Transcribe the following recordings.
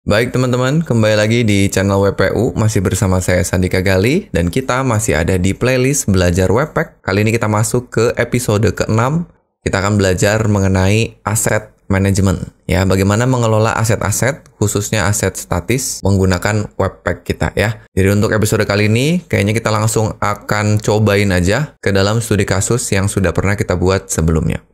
Baik teman-teman, kembali lagi di channel WPU, masih bersama saya Sandika Gali, dan kita masih ada di playlist Belajar Webpack. Kali ini kita masuk ke episode ke-6, kita akan belajar mengenai aset management. Ya, bagaimana mengelola aset-aset, khususnya aset statis, menggunakan Webpack kita ya. Jadi untuk episode kali ini, kayaknya kita langsung akan cobain aja ke dalam studi kasus yang sudah pernah kita buat sebelumnya.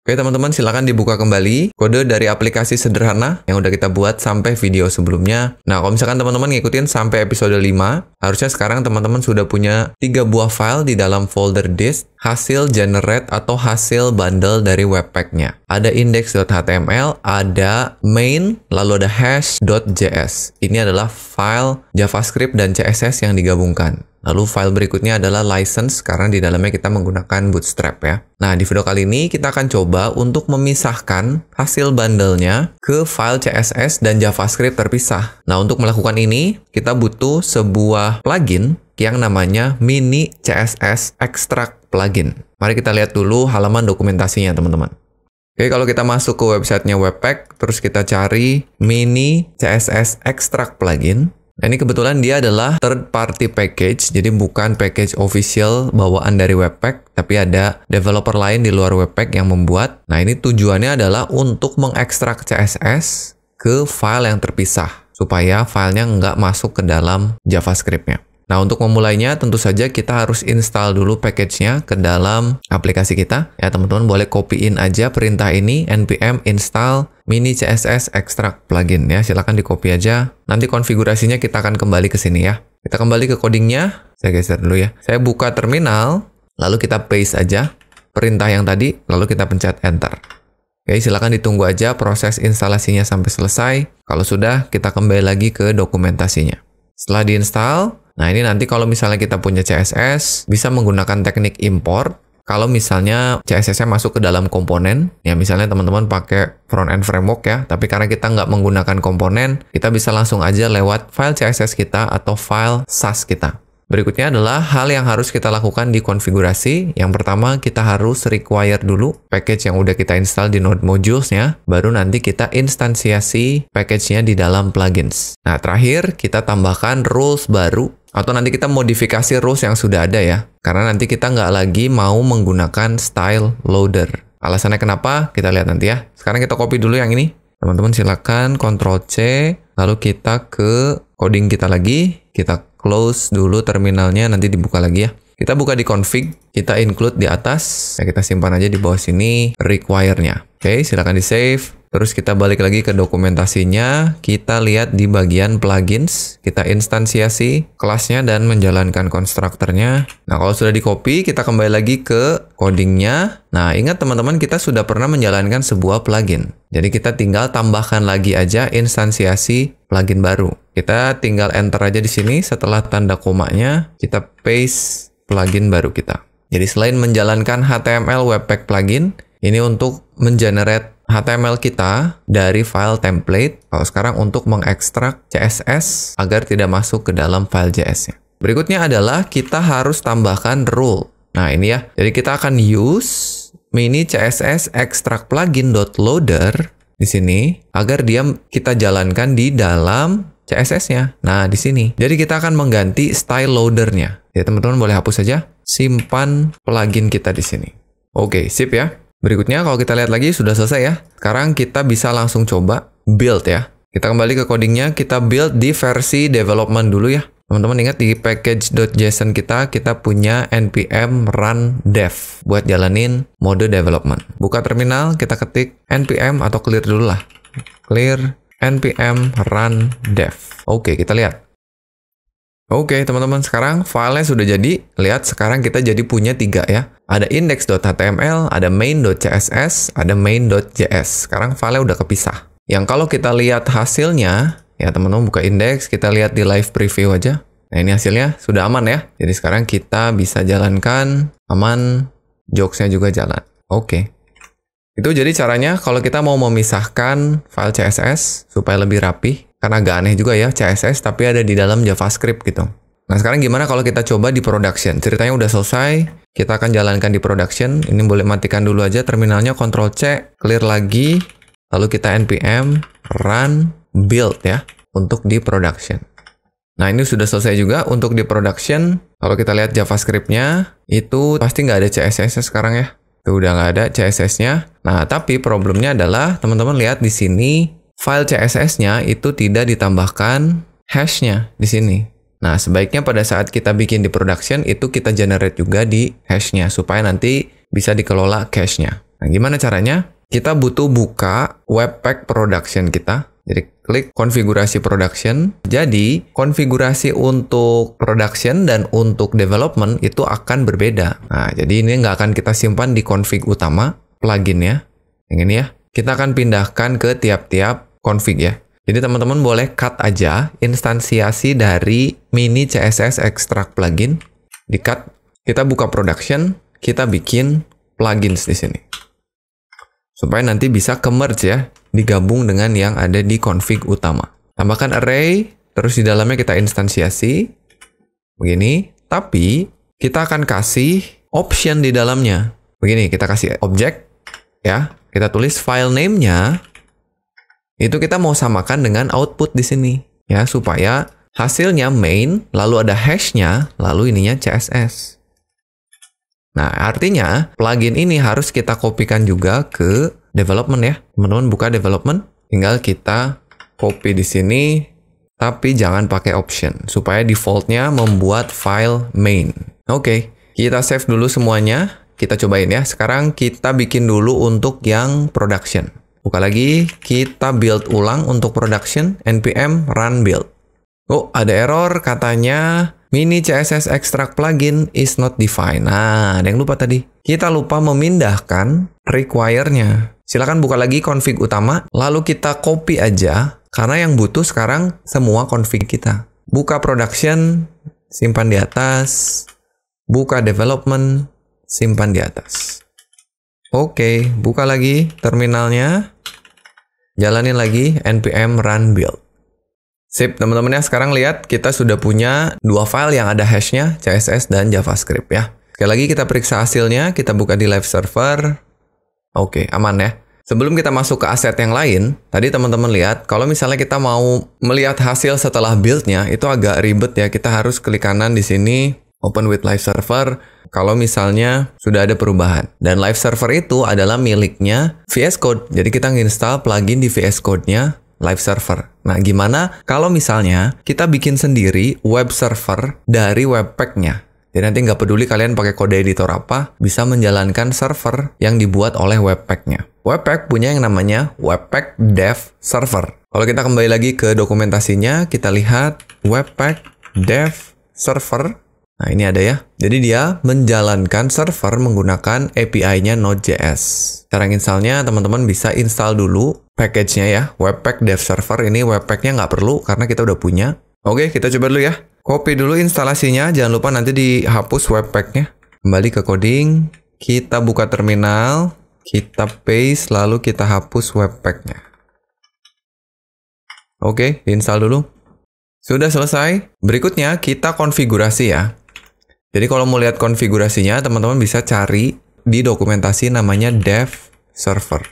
Oke teman-teman, silakan dibuka kembali kode dari aplikasi sederhana yang udah kita buat sampai video sebelumnya. Nah, kalau misalkan teman-teman ngikutin sampai episode 5, harusnya sekarang teman-teman sudah punya 3 buah file di dalam folder disk, hasil generate atau hasil bundle dari Webpack-nya. Ada index.html, ada main, lalu ada hash.js. Ini adalah file JavaScript dan CSS yang digabungkan. Lalu file berikutnya adalah license, karena di dalamnya kita menggunakan Bootstrap ya. Nah, di video kali ini kita akan coba untuk memisahkan hasil bundle-nya ke file CSS dan JavaScript terpisah. Nah, untuk melakukan ini, kita butuh sebuah plugin yang namanya Mini CSS Extract Plugin. Mari kita lihat dulu halaman dokumentasinya, teman-teman. Oke, kalau kita masuk ke websitenya Webpack, terus kita cari Mini CSS Extract Plugin. Nah, ini kebetulan dia adalah third party package, jadi bukan package official bawaan dari Webpack, tapi ada developer lain di luar Webpack yang membuat. Nah, ini tujuannya adalah untuk mengekstrak CSS ke file yang terpisah, supaya filenya nggak masuk ke dalam JavaScript-nya. Nah, untuk memulainya tentu saja kita harus install dulu package-nya ke dalam aplikasi kita. Ya, teman-teman boleh copy-in aja perintah ini, npm install Mini CSS Extract Plugin ya. Silahkan di-copy aja. Nanti konfigurasinya kita akan kembali ke sini ya. Kita kembali ke codingnya. Saya geser dulu ya. Saya buka terminal, lalu kita paste aja perintah yang tadi, lalu kita pencet enter. Oke, silahkan ditunggu aja proses instalasinya sampai selesai. Kalau sudah, kita kembali lagi ke dokumentasinya. Setelah diinstal, nah ini nanti kalau misalnya kita punya CSS, bisa menggunakan teknik import. Kalau misalnya CSS-nya masuk ke dalam komponen, ya misalnya teman-teman pakai front-end framework ya, tapi karena kita nggak menggunakan komponen, kita bisa langsung aja lewat file CSS kita atau file SAS kita. Berikutnya adalah hal yang harus kita lakukan di konfigurasi. Yang pertama, kita harus require dulu package yang udah kita install di Node Modules-nya, baru nanti kita instansiasi package-nya di dalam plugins. Nah, terakhir kita tambahkan rules baru, atau nanti kita modifikasi rules yang sudah ada ya, karena nanti kita nggak lagi mau menggunakan style loader. Alasannya kenapa? Kita lihat nanti ya. Sekarang kita copy dulu yang ini. Teman-teman silakan Ctrl+C, lalu kita ke coding kita lagi, kita close dulu terminalnya, nanti dibuka lagi ya. Kita buka di config, kita include di atas, ya kita simpan aja di bawah sini require-nya. Oke, silakan di save. Terus kita balik lagi ke dokumentasinya, kita lihat di bagian plugins, kita instansiasi kelasnya dan menjalankan konstruktornya. Nah, kalau sudah di copy, kita kembali lagi ke codingnya. Nah, ingat teman-teman, kita sudah pernah menjalankan sebuah plugin. Jadi kita tinggal tambahkan lagi aja instansiasi plugin baru. Kita tinggal enter aja di sini, setelah tanda komanya, kita paste plugin baru kita. Jadi selain menjalankan HTML Webpack plugin, ini untuk mengenerate HTML kita dari file template. Kalau sekarang untuk mengekstrak CSS agar tidak masuk ke dalam file JS-nya. Berikutnya adalah kita harus tambahkan rule. Nah, ini ya. Jadi kita akan use Mini CSS Extract Plugin.loader di sini agar dia kita jalankan di dalam CSS-nya. Nah, di sini. Jadi kita akan mengganti style loader-nya. Ya, teman-teman boleh hapus saja. Simpan plugin kita di sini. Oke, sip ya. Berikutnya kalau kita lihat lagi sudah selesai ya. Sekarang kita bisa langsung coba build ya. Kita kembali ke codingnya, kita build di versi development dulu ya. Teman-teman ingat di package.json kita punya npm run dev buat jalanin mode development. Buka terminal, kita ketik npm atau clear dulu lah. Clear npm run dev. Oke, kita lihat. Oke, teman-teman, sekarang filenya sudah jadi. Lihat, sekarang kita jadi punya 3 ya. Ada index.html, ada main.css, ada main.js. Sekarang filenya udah kepisah. Yang kalau kita lihat hasilnya, ya teman-teman buka index, kita lihat di live preview aja. Nah, ini hasilnya sudah aman ya. Jadi sekarang kita bisa jalankan, aman, jokes-nya juga jalan. Oke. Itu jadi caranya kalau kita mau memisahkan file CSS supaya lebih rapi. Kan agak aneh juga ya, CSS tapi ada di dalam JavaScript gitu. Nah, sekarang gimana kalau kita coba di production? Ceritanya udah selesai, kita akan jalankan di production. Ini boleh matikan dulu aja terminalnya, Ctrl+C, clear lagi, lalu kita npm run build ya, untuk di production. Nah, ini sudah selesai juga untuk di production. Kalau kita lihat JavaScript-nya, itu pasti nggak ada CSS-nya sekarang ya. Itu udah nggak ada CSS-nya. Nah, tapi problemnya adalah, teman-teman lihat di sini, file CSS-nya itu tidak ditambahkan hash-nya di sini. Nah, sebaiknya pada saat kita bikin di production, itu kita generate juga di hash-nya, supaya nanti bisa dikelola cache-nya. Nah, gimana caranya? Kita butuh buka Webpack Production kita. Jadi, klik konfigurasi production. Jadi, konfigurasi untuk production dan untuk development itu akan berbeda. Nah, jadi ini nggak akan kita simpan di config utama plugin ya. Yang ini ya. Kita akan pindahkan ke tiap-tiap config ya. Jadi, teman-teman boleh cut aja instansiasi dari mini CSS extract plugin. Di-cut, kita buka production, kita bikin plugins di sini. Supaya nanti bisa ke-merge ya, digabung dengan yang ada di config utama. Tambahkan array, terus di dalamnya kita instansiasi. Begini, tapi kita akan kasih option di dalamnya. Begini, kita kasih object, ya. Kita tulis file name-nya, itu kita mau samakan dengan output di sini. Ya, supaya hasilnya main, lalu ada hash-nya, lalu ininya CSS. Nah, artinya plugin ini harus kita kopikan juga ke development ya. Teman-teman buka development, tinggal kita copy di sini, tapi jangan pakai option, supaya defaultnya membuat file main. Oke, kita save dulu semuanya, kita cobain ya. Sekarang kita bikin dulu untuk yang production. Buka lagi, kita build ulang untuk production, npm run build. Oh, ada error katanya mini CSS extract plugin is not defined. Nah, ada yang lupa tadi. Kita lupa memindahkan require-nya. Silakan buka lagi config utama, lalu kita copy aja, karena yang butuh sekarang semua config kita. Buka production, simpan di atas. Buka development, simpan di atas. Oke, buka lagi terminalnya. Jalanin lagi npm run build. Sip, teman-teman ya, sekarang lihat kita sudah punya dua file yang ada hash-nya, CSS dan JavaScript ya. Sekali lagi kita periksa hasilnya, kita buka di live server. Oke, aman ya. Sebelum kita masuk ke aset yang lain, tadi teman-teman lihat, kalau misalnya kita mau melihat hasil setelah build-nya, itu agak ribet ya. Kita harus klik kanan di sini, open with live server, kalau misalnya sudah ada perubahan. Dan live server itu adalah miliknya VS Code. Jadi kita nginstal plugin di VS Code-nya live server. Nah, gimana kalau misalnya kita bikin sendiri web server dari Webpack-nya? Jadi nanti nggak peduli kalian pakai kode editor apa, bisa menjalankan server yang dibuat oleh Webpack-nya. Webpack punya yang namanya Webpack Dev Server. Kalau kita kembali lagi ke dokumentasinya, kita lihat Webpack Dev Server. Nah, ini ada ya. Jadi dia menjalankan server menggunakan API-nya Node.js. Cara installnya, teman-teman bisa install dulu package-nya ya. Webpack Dev Server ini Webpack-nya nggak perlu karena kita udah punya. Oke, kita coba dulu ya. Copy dulu instalasinya, jangan lupa nanti dihapus Webpack-nya. Kembali ke coding, kita buka terminal, kita paste, lalu kita hapus Webpack-nya. Oke, install dulu. Sudah selesai. Berikutnya kita konfigurasi ya. Jadi kalau mau lihat konfigurasinya, teman-teman bisa cari di dokumentasi namanya Dev Server.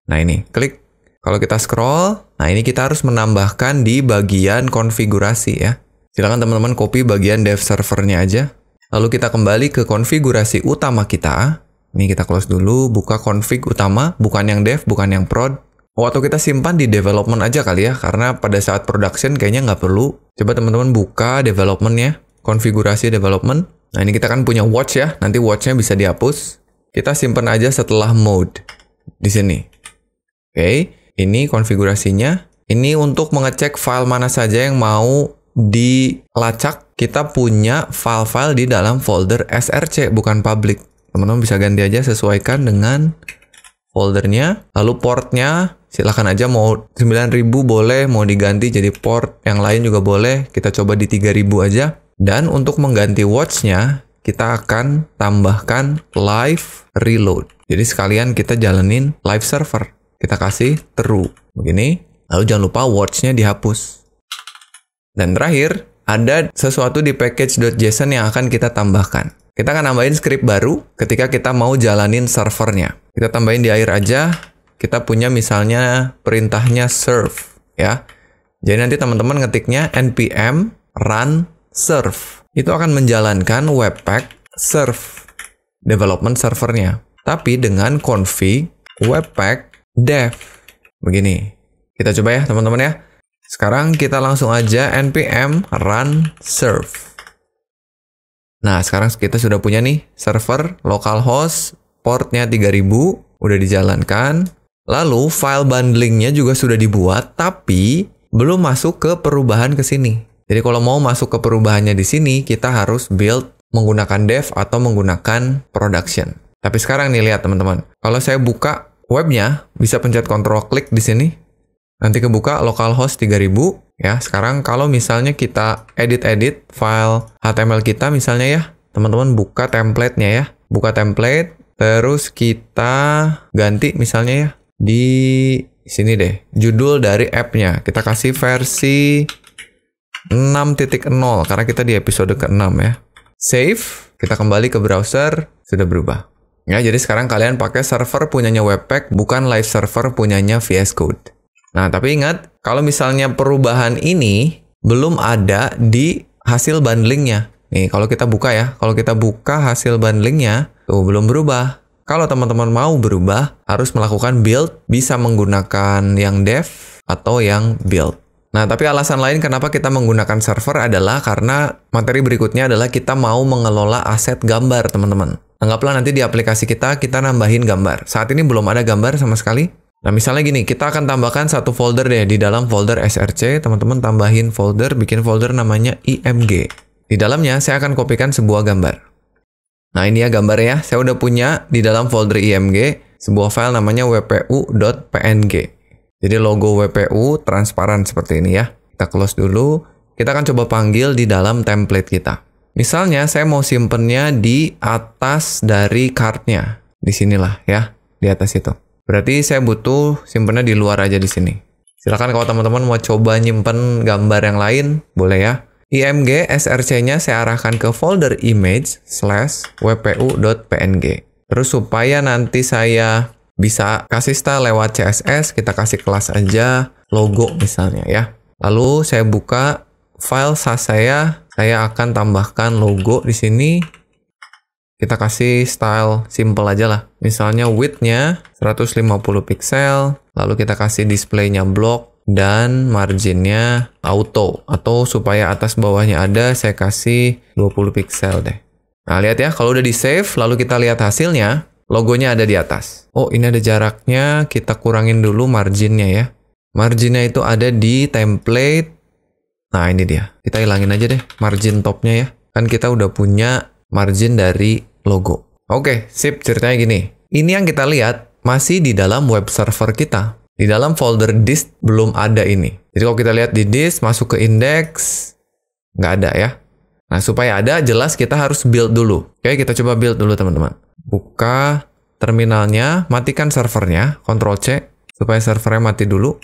Nah ini, klik. Kalau kita scroll, nah ini kita harus menambahkan di bagian konfigurasi ya. Silakan teman-teman copy bagian Dev Servernya aja. Lalu kita kembali ke konfigurasi utama kita. Ini kita close dulu, buka config utama, bukan yang dev, bukan yang prod. Atau kita simpan di development aja kali ya, karena pada saat production kayaknya nggak perlu. Coba teman-teman buka development-nya. Konfigurasi development. Nah, ini kita kan punya watch ya. Nanti watch-nya bisa dihapus. Kita simpan aja setelah mode di sini. Oke, ini konfigurasinya. Ini untuk mengecek file mana saja yang mau dilacak. Kita punya file-file di dalam folder src, bukan public. Teman-teman bisa ganti aja, sesuaikan dengan foldernya. Lalu portnya, silahkan aja mau 9000 boleh, mau diganti jadi port yang lain juga boleh. Kita coba di 3000 aja. Dan untuk mengganti watch-nya, kita akan tambahkan live reload. Jadi sekalian kita jalanin live server. Kita kasih true. Begini. Lalu jangan lupa watch-nya dihapus. Dan terakhir, ada sesuatu di package.json yang akan kita tambahkan. Kita akan nambahin script baru ketika kita mau jalanin servernya. Kita tambahin di akhir aja. Kita punya misalnya perintahnya serve. ya. Jadi nanti teman-teman ngetiknya npm run serve. Itu akan menjalankan Webpack serve development servernya. Tapi dengan config Webpack dev. Begini. Kita coba ya teman-teman ya. Sekarang kita langsung aja npm run serve. Nah, sekarang kita sudah punya nih server localhost portnya 3000 udah dijalankan. Lalu file bundlingnya juga sudah dibuat, tapi belum masuk ke perubahan ke sini. Jadi kalau mau masuk ke perubahannya di sini, kita harus build menggunakan dev atau menggunakan production. Tapi sekarang nih lihat teman-teman. Kalau saya buka webnya, bisa pencet Ctrl klik di sini. Nanti kebuka localhost 3000. Ya, sekarang kalau misalnya kita edit file HTML kita misalnya ya, teman-teman buka template-nya ya. Buka template, terus kita ganti misalnya ya, di sini deh, judul dari app-nya. Kita kasih versi 6.0, karena kita di episode ke-6 ya. Save, kita kembali ke browser, sudah berubah. Ya, jadi sekarang kalian pakai server punyanya Webpack, bukan live server punyanya VS Code. Nah, tapi ingat, kalau misalnya perubahan ini belum ada di hasil bundlingnya. Nih, kalau kita buka ya, kalau kita buka hasil bundlingnya, tuh belum berubah. Kalau teman-teman mau berubah, harus melakukan build, bisa menggunakan yang dev atau yang build. Nah, tapi alasan lain kenapa kita menggunakan server adalah karena materi berikutnya adalah kita mau mengelola aset gambar, teman-teman. Anggaplah nanti di aplikasi kita nambahin gambar. Saat ini belum ada gambar sama sekali. Nah, misalnya gini, kita akan tambahkan satu folder deh. Di dalam folder src, teman-teman tambahin folder, bikin folder namanya img. Di dalamnya, saya akan kopikan sebuah gambar. Nah, ini ya gambarnya. Saya udah punya di dalam folder img, sebuah file namanya wpu.png. Jadi logo WPU transparan seperti ini ya. Kita close dulu. Kita akan coba panggil di dalam template kita. Misalnya, saya mau simpennya di atas dari card-nya. Di sinilah ya, di atas itu. Berarti saya butuh simpennya di luar aja di sini. Silakan kalau teman-teman mau coba nyimpen gambar yang lain, boleh ya. img src-nya saya arahkan ke folder image/wpu.png. Terus supaya nanti saya bisa kasih style lewat CSS, kita kasih kelas aja logo misalnya ya. Lalu saya buka file SAS saya akan tambahkan logo di sini. Kita kasih style simple aja lah. Misalnya width-nya 150 pixel, lalu kita kasih display-nya block, dan margin-nya auto. Atau supaya atas bawahnya ada, saya kasih 20 pixel deh. Nah, lihat ya, kalau udah di-save, lalu kita lihat hasilnya, logonya ada di atas. Oh, ini ada jaraknya, kita kurangin dulu margin-nya ya. Margin-nya itu ada di template. Nah, ini dia. Kita hilangin aja deh margin top-nya ya. Kan kita udah punya margin dari logo. Oke, sip, ceritanya gini. Ini yang kita lihat masih di dalam web server kita. Di dalam folder disk belum ada ini. Jadi kalau kita lihat di disk, masuk ke index, nggak ada ya. Nah, supaya ada, jelas kita harus build dulu. Oke, kita coba build dulu teman-teman. Buka terminalnya, matikan servernya, Ctrl-C, supaya servernya mati dulu.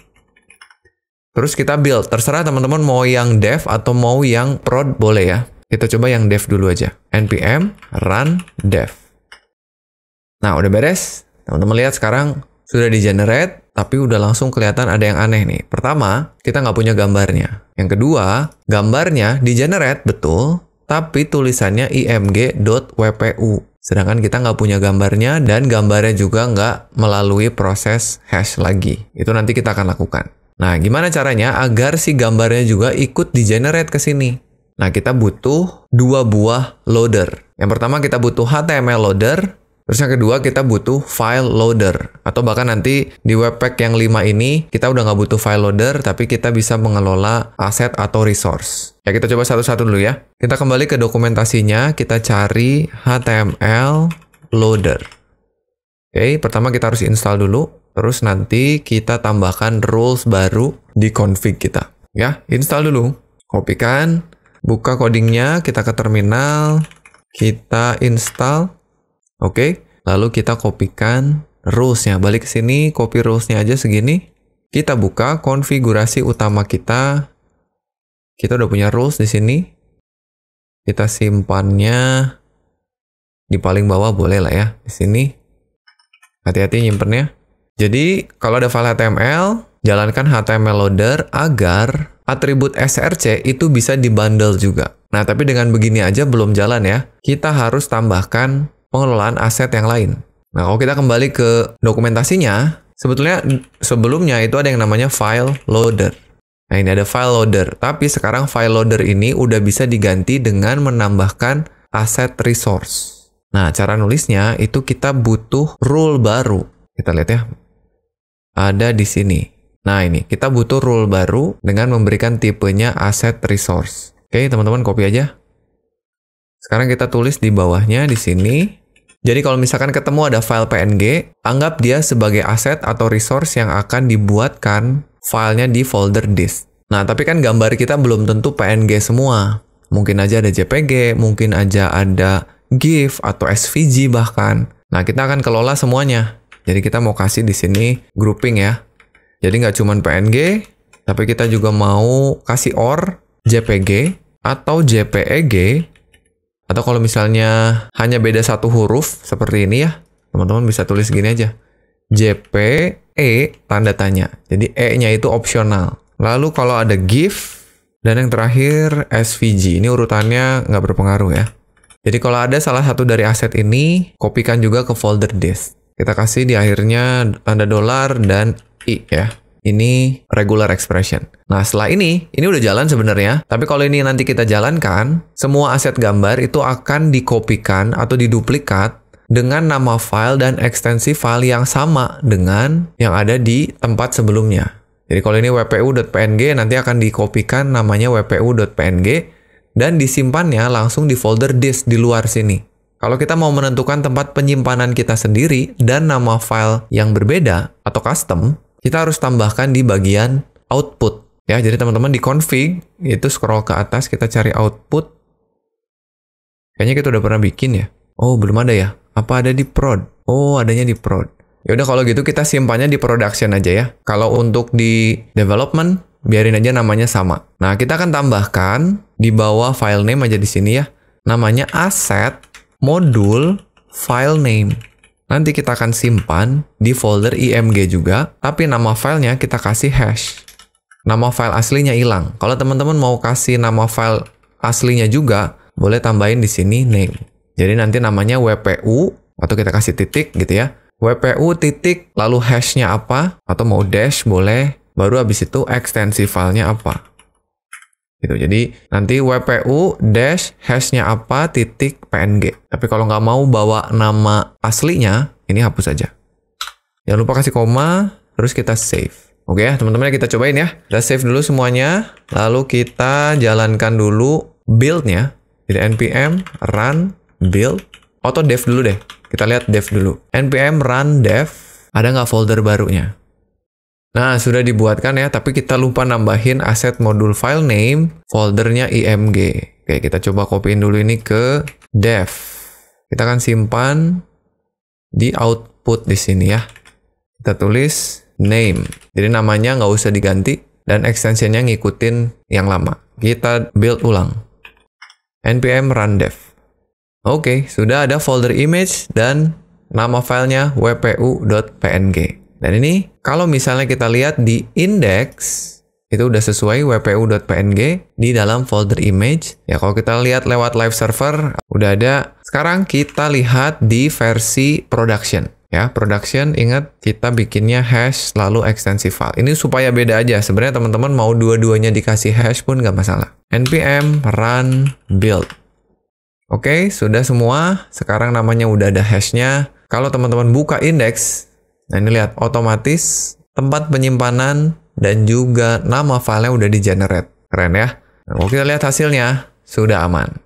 Terus kita build. Terserah teman-teman mau yang dev atau mau yang prod, boleh ya. Kita coba yang dev dulu aja. npm run dev. Nah, udah beres. Teman-teman lihat sekarang sudah di-generate, tapi udah langsung kelihatan ada yang aneh nih. Pertama, kita nggak punya gambarnya. Yang kedua, gambarnya di-generate, betul, tapi tulisannya img.wpu. Sedangkan kita nggak punya gambarnya, dan gambarnya juga nggak melalui proses hash lagi. Itu nanti kita akan lakukan. Nah, gimana caranya agar si gambarnya juga ikut di-generate ke sini? Nah, kita butuh dua buah loader. Yang pertama kita butuh HTML loader, terus yang kedua kita butuh file loader. Atau bahkan nanti di Webpack yang 5 ini, kita udah nggak butuh file loader, tapi kita bisa mengelola aset atau resource. Ya, kita coba satu-satu dulu ya. Kita kembali ke dokumentasinya, kita cari HTML loader. Oke, pertama kita harus install dulu, terus nanti kita tambahkan rules baru di config kita. Ya, install dulu. Kopikan. Buka codingnya, kita ke terminal, kita install, oke. Lalu kita kopikan rules-nya, balik ke sini, copy rules-nya aja segini. Kita buka konfigurasi utama kita. Kita udah punya rules di sini. Kita simpannya di paling bawah boleh lah ya, di sini. Hati-hati nyimpennya. Jadi kalau ada file HTML, jalankan HTML loader agar atribut src itu bisa dibundle juga. Nah, tapi dengan begini aja belum jalan ya. Kita harus tambahkan pengelolaan aset yang lain. Nah, kalau kita kembali ke dokumentasinya, sebetulnya sebelumnya itu ada yang namanya file loader. Nah, ini ada file loader. Tapi sekarang file loader ini udah bisa diganti dengan menambahkan aset resource. Nah, cara nulisnya itu kita butuh rule baru. Kita lihat ya. Ada di sini. Nah, ini kita butuh rule baru dengan memberikan tipenya asset resource. Oke, teman-teman copy aja. Sekarang kita tulis di bawahnya di sini. Jadi kalau misalkan ketemu ada file PNG, anggap dia sebagai aset atau resource yang akan dibuatkan filenya di folder disk. Nah, tapi kan gambar kita belum tentu PNG semua. Mungkin aja ada JPG, mungkin aja ada GIF atau SVG bahkan. Nah, kita akan kelola semuanya. Jadi kita mau kasih di sini grouping ya. Jadi nggak cuma PNG, tapi kita juga mau kasih OR, JPG, atau JPEG, atau kalau misalnya hanya beda satu huruf, seperti ini ya, teman-teman bisa tulis gini aja. JPE, tanda tanya. Jadi E-nya itu opsional. Lalu kalau ada GIF, dan yang terakhir SVG. Ini urutannya nggak berpengaruh ya. Jadi kalau ada salah satu dari aset ini, kopikan juga ke folder disk. Kita kasih di akhirnya tanda dolar dan I ya. Ini regular expression. Nah, setelah ini udah jalan sebenarnya. Tapi kalau ini nanti kita jalankan, semua aset gambar itu akan dikopikan atau diduplikat dengan nama file dan ekstensi file yang sama dengan yang ada di tempat sebelumnya. Jadi kalau ini wpu.png, nanti akan dikopikan namanya wpu.png dan disimpannya langsung di folder disk di luar sini. Kalau kita mau menentukan tempat penyimpanan kita sendiri dan nama file yang berbeda atau custom, kita harus tambahkan di bagian output. Ya, jadi teman-teman di config, itu scroll ke atas, kita cari output. Kayaknya kita udah pernah bikin ya. Oh, belum ada ya? Apa ada di prod? Oh, adanya di prod. Yaudah kalau gitu kita simpannya di production aja ya. Kalau untuk di development, biarin aja namanya sama. Nah, kita akan tambahkan di bawah file name aja di sini ya. Namanya asset modul file name. Nanti kita akan simpan di folder img juga, tapi nama filenya kita kasih hash. Nama file aslinya hilang. Kalau teman-teman mau kasih nama file aslinya juga, boleh tambahin di sini name. Jadi nanti namanya wpu, atau kita kasih titik gitu ya. wpu titik, lalu hashnya apa, atau mau dash boleh, baru habis itu ekstensi filenya apa. Gitu. Jadi nanti wpu dash hashnya apa titik png. Tapi kalau nggak mau bawa nama aslinya, ini hapus aja. Jangan lupa kasih koma, terus kita save. Oke ya teman-teman, kita cobain ya. Kita save dulu semuanya, lalu kita jalankan dulu build-nya. Jadi npm run build, auto dev dulu deh. Kita lihat dev dulu. npm run dev, ada nggak folder barunya? Nah, sudah dibuatkan ya, tapi kita lupa nambahin aset modul file name, foldernya img. Oke, kita coba copyin dulu ini ke dev. Kita akan simpan di output di sini ya. Kita tulis name. Jadi namanya nggak usah diganti, dan ekstensinya ngikutin yang lama. Kita build ulang. npm run dev. Oke, sudah ada folder image dan nama filenya wpu.png. Dan ini, kalau misalnya kita lihat di index, itu udah sesuai wpu.png di dalam folder image. Ya, kalau kita lihat lewat live server, udah ada. Sekarang kita lihat di versi production. Ya, production, ingat kita bikinnya hash lalu ekstensi file. Ini supaya beda aja. Sebenarnya teman-teman mau dua-duanya dikasih hash pun nggak masalah. npm run build. Oke, sudah semua. Sekarang namanya udah ada hashnya. Kalau teman-teman buka index, nah ini lihat, otomatis tempat penyimpanan dan juga nama filenya udah di-generate. Keren ya? Nah, kalau kita lihat hasilnya, sudah aman.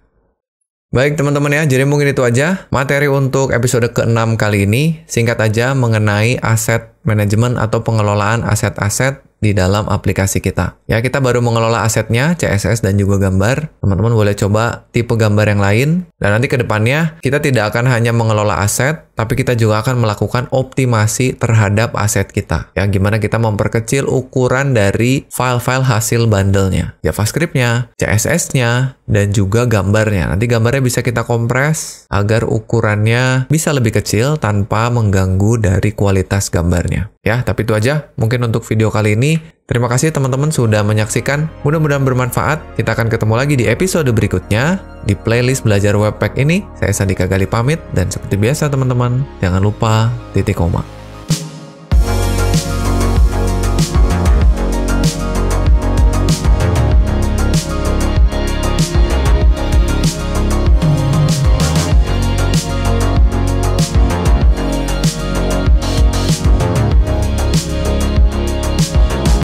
Baik teman-teman ya, jadi mungkin itu aja materi untuk episode ke-6 kali ini. Singkat aja mengenai aset manajemen atau pengelolaan aset-aset di dalam aplikasi kita. Ya, kita baru mengelola asetnya, CSS dan juga gambar. Teman-teman boleh coba tipe gambar yang lain. Dan nanti ke depannya, kita tidak akan hanya mengelola aset, tapi kita juga akan melakukan optimasi terhadap aset kita. Ya, gimana kita memperkecil ukuran dari file-file hasil bundle-nya. JavaScript-nya, CSS-nya, dan juga gambarnya. Nanti gambarnya bisa kita kompres agar ukurannya bisa lebih kecil tanpa mengganggu dari kualitas gambarnya. sebenarnya. Ya, tapi itu aja mungkin untuk video kali ini. Terima kasih teman-teman sudah menyaksikan. Mudah-mudahan bermanfaat. Kita akan ketemu lagi di episode berikutnya di playlist belajar Webpack ini. Saya Sandika Gali pamit dan seperti biasa teman-teman, jangan lupa titik koma.